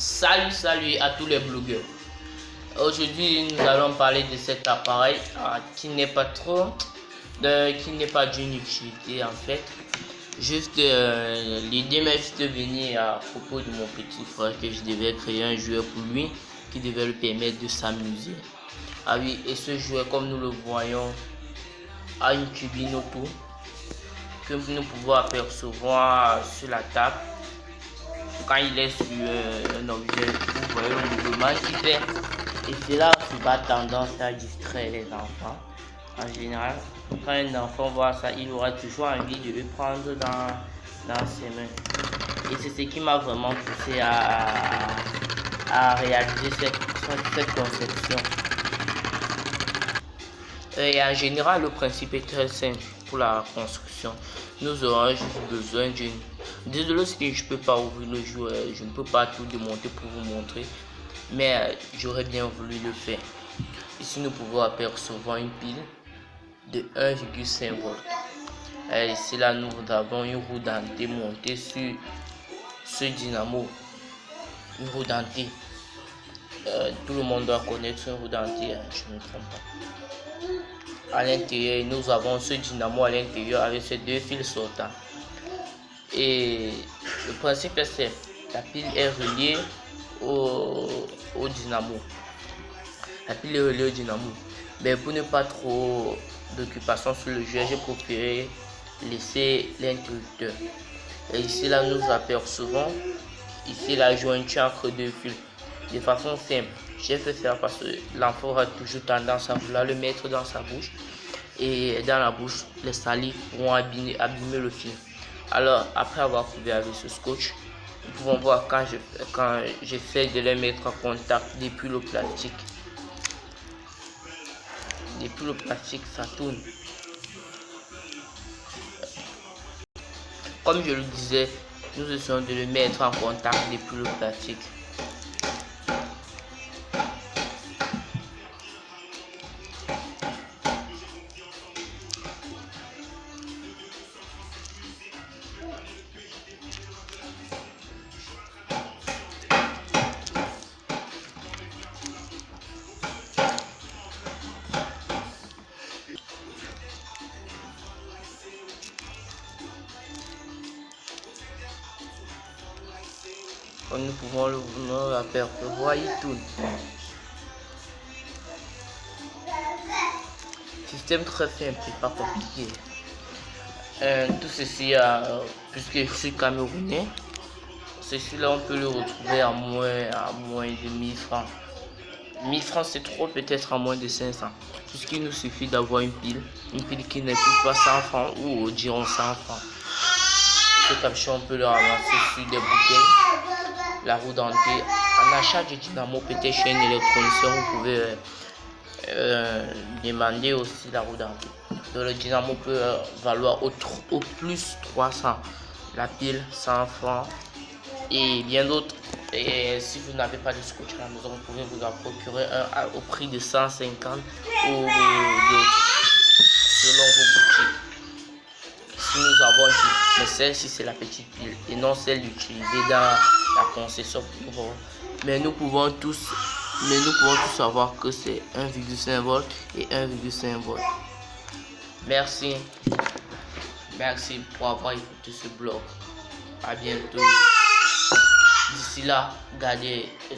Salut à tous les blogueurs. Aujourd'hui nous allons parler de cet appareil qui n'est pas d'une utilité en fait. Juste l'idée m'est juste venue à propos de mon petit frère que je devais créer un joueur pour lui qui devait lui permettre de s'amuser. Ah oui, et ce joueur, comme nous le voyons, a une turbine autour que nous pouvons apercevoir sur la table. Quand il est sur un objet, vous voyez le mouvement qu'il fait, et cela a tendance à distraire les enfants. En général, quand un enfant voit ça, il aura toujours envie de le prendre dans ses mains. Et c'est ce qui m'a vraiment poussé à réaliser cette conception. Et en général, le principe est très simple pour la construction. Nous aurons juste besoin d'une... Désolé si je ne peux pas ouvrir le joueur, je ne peux pas tout démonter pour vous montrer, mais j'aurais bien voulu le faire. Ici, nous pouvons apercevoir une pile de 1,5 volts. Et ici, là, nous avons une roue dentée montée sur ce dynamo. Une roue dentée. Tout le monde doit connaître une roue dentée, hein, je ne me trompe pas. À l'intérieur, nous avons ce dynamo à l'intérieur avec ces deux fils sortants. Et le principe est simple, la pile est reliée au dynamo. La pile est reliée au dynamo. Mais pour ne pas trop d'occupation sur le jeu, j'ai préféré laisser l'interrupteur. Et ici là, nous apercevons ici la jointure entre deux fils. De façon simple, j'ai fait ça parce que l'enfant aura toujours tendance à vouloir le mettre dans sa bouche. Et dans la bouche, les salives vont abîmer le fil. Alors, après avoir couvé avec ce scotch, nous pouvons voir quand j'essaie de les mettre en contact depuis le plastique. Depuis le plastique, ça tourne. Comme je le disais, nous essayons de le mettre en contact depuis le plastique. Comme nous pouvons le apercevoir, il tourne. Système très simple, pas compliqué. Tout ceci, puisque je suis camerounais, ceci là on peut le retrouver à moins de 1000 francs. 1000 francs c'est trop, peut-être à moins de 500. Puisqu'il nous suffit d'avoir une pile qui ne coûte pas 100 francs ou diront 100 francs. Ce capuchon on peut le ramasser sur des bouteilles. La roue dentée, en achat du dynamo, peut-être chez un électronicien, vous pouvez demander aussi la roue dentée. Donc le dynamo peut valoir au plus 300, la pile 100 francs et bien d'autres. Et si vous n'avez pas de scotch à la maison, vous pouvez vous en procurer un au prix de 150 ou d'autres selon vos boutiques. Si nous avons une pile, mais celle-ci c'est la petite pile et non celle utilisée dans la concession. Mais nous pouvons tous savoir que c'est 1,5 volts et 1,5 volts. Merci pour avoir écouté ce blog. À bientôt. D'ici là, gardez